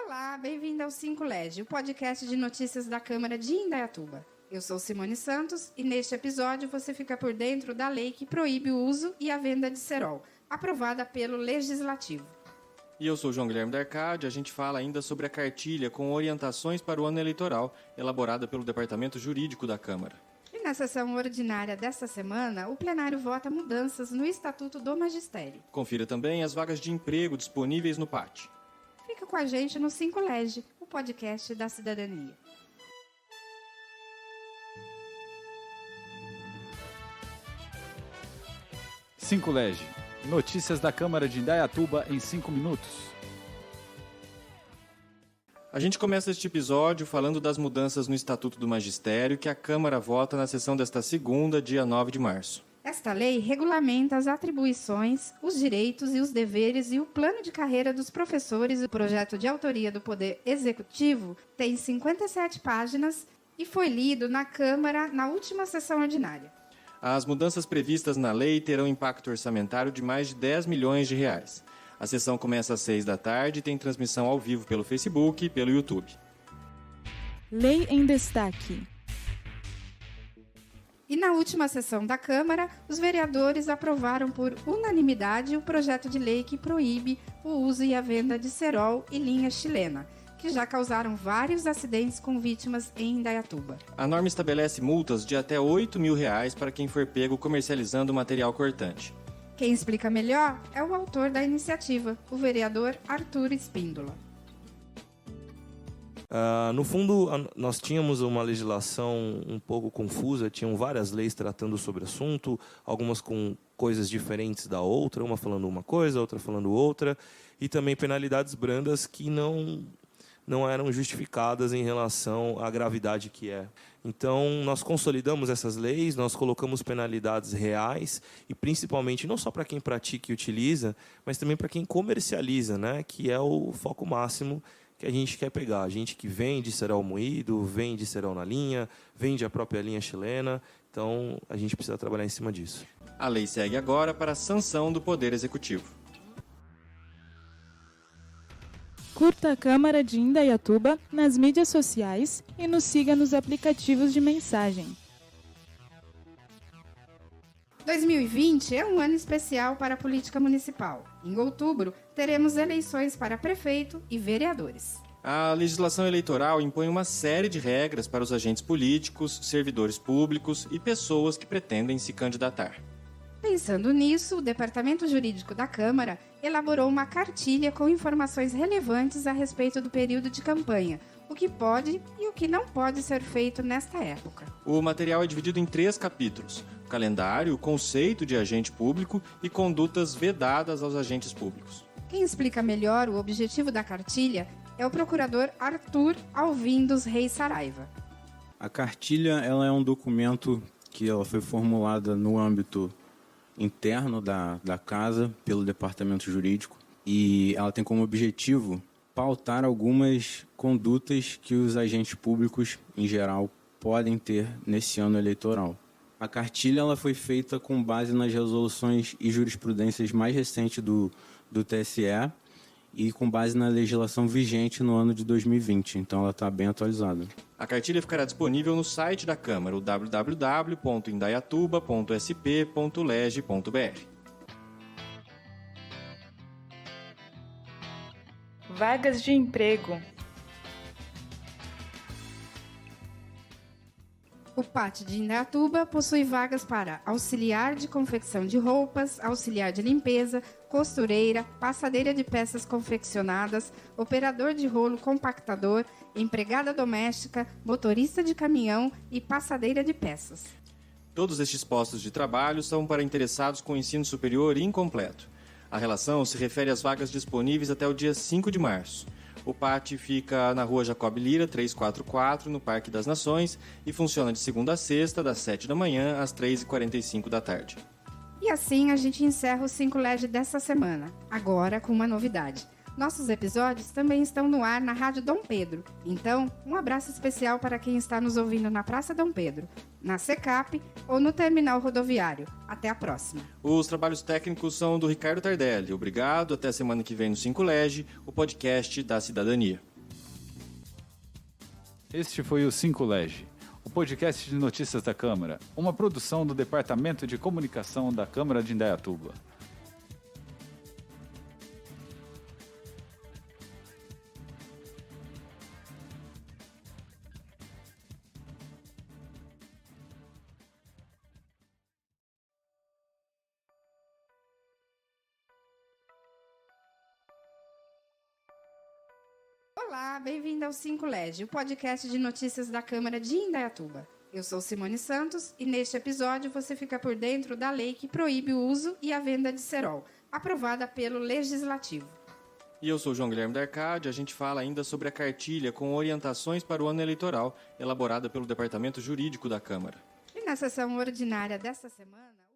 Olá, bem-vindo ao 5 LED, o podcast de notícias da Câmara de Indaiatuba. Eu sou Simone Santos e neste episódio você fica por dentro da lei que proíbe o uso e a venda de cerol, aprovada pelo Legislativo. E eu sou João Guilherme da Arcádia. A gente fala ainda sobre a cartilha com orientações para o ano eleitoral, elaborada pelo Departamento Jurídico da Câmara. E na sessão ordinária desta semana, o plenário vota mudanças no Estatuto do Magistério. Confira também as vagas de emprego disponíveis no PAT. Fica com a gente no 5 LED, o podcast da cidadania. Cinco LED. Notícias da Câmara de Indaiatuba em 5 minutos. A gente começa este episódio falando das mudanças no Estatuto do Magistério que a Câmara vota na sessão desta segunda, dia 9 de março. Esta lei regulamenta as atribuições, os direitos e os deveres e o plano de carreira dos professores. O projeto de autoria do Poder Executivo tem 57 páginas e foi lido na Câmara na última sessão ordinária. As mudanças previstas na lei terão impacto orçamentário de mais de 10 milhões de reais. A sessão começa às 6 da tarde e tem transmissão ao vivo pelo Facebook e pelo YouTube. Lei em destaque. E na última sessão da Câmara, os vereadores aprovaram por unanimidade o projeto de lei que proíbe o uso e a venda de cerol e linha chilena, que já causaram vários acidentes com vítimas em Indaiatuba. A norma estabelece multas de até R$ 8.000 para quem for pego comercializando material cortante. Quem explica melhor é o autor da iniciativa, o vereador Arthur Espíndola. No fundo, nós tínhamos uma legislação um pouco confusa, tinham várias leis tratando sobre o assunto, algumas com coisas diferentes da outra, uma falando uma coisa, outra falando outra, e também penalidades brandas que não eram justificadas em relação à gravidade que é. Então, nós consolidamos essas leis, nós colocamos penalidades reais, e principalmente não só para quem pratica e utiliza, mas também para quem comercializa, né? Que é o foco máximo que a gente quer pegar. A gente que vende cerol moído, vende cerol na linha, vende a própria linha chilena, então a gente precisa trabalhar em cima disso. A lei segue agora para a sanção do Poder Executivo. Curta a Câmara de Indaiatuba nas mídias sociais e nos siga nos aplicativos de mensagem. 2020 é um ano especial para a política municipal. Em outubro, teremos eleições para prefeito e vereadores. A legislação eleitoral impõe uma série de regras para os agentes políticos, servidores públicos e pessoas que pretendem se candidatar. Pensando nisso, o Departamento Jurídico da Câmara elaborou uma cartilha com informações relevantes a respeito do período de campanha, o que pode e o que não pode ser feito nesta época. O material é dividido em 3 capítulos: o calendário, o conceito de agente público e condutas vedadas aos agentes públicos. Quem explica melhor o objetivo da cartilha é o procurador Arthur Alvindos Reis Saraiva. A cartilha ela é um documento que ela foi formulada no âmbito interno da casa pelo Departamento Jurídico e ela tem como objetivo pautar algumas condutas que os agentes públicos, em geral, podem ter nesse ano eleitoral. A cartilha ela foi feita com base nas resoluções e jurisprudências mais recentes do TSE e com base na legislação vigente no ano de 2020, então ela está bem atualizada. A cartilha ficará disponível no site da Câmara, o www.indaiatuba.sp.leg.br. Vagas de emprego. O PAT de Indaiatuba possui vagas para auxiliar de confecção de roupas, auxiliar de limpeza, costureira, passadeira de peças confeccionadas, operador de rolo compactador, empregada doméstica, motorista de caminhão e passadeira de peças. Todos estes postos de trabalho são para interessados com ensino superior incompleto. A relação se refere às vagas disponíveis até o dia 5 de março. O PAT fica na Rua Jacob Lira, 344, no Parque das Nações, e funciona de segunda a sexta, das 7 da manhã às 3h45 da tarde. E assim a gente encerra o 5 LED dessa semana, agora com uma novidade. Nossos episódios também estão no ar na Rádio Dom Pedro. Então, um abraço especial para quem está nos ouvindo na Praça Dom Pedro, na Secap ou no terminal rodoviário. Até a próxima. Os trabalhos técnicos são do Ricardo Tardelli. Obrigado, até a semana que vem no 5 LED, o podcast da cidadania. Este foi o 5Lege, o podcast de notícias da Câmara, uma produção do Departamento de Comunicação da Câmara de Indaiatuba. Olá, bem-vindo ao 5Lege, o podcast de notícias da Câmara de Indaiatuba. Eu sou Simone Santos e neste episódio você fica por dentro da lei que proíbe o uso e a venda de cerol, aprovada pelo Legislativo. E eu sou João Guilherme da Arcádia. A gente fala ainda sobre a cartilha com orientações para o ano eleitoral, elaborada pelo Departamento Jurídico da Câmara. E na sessão ordinária desta semana...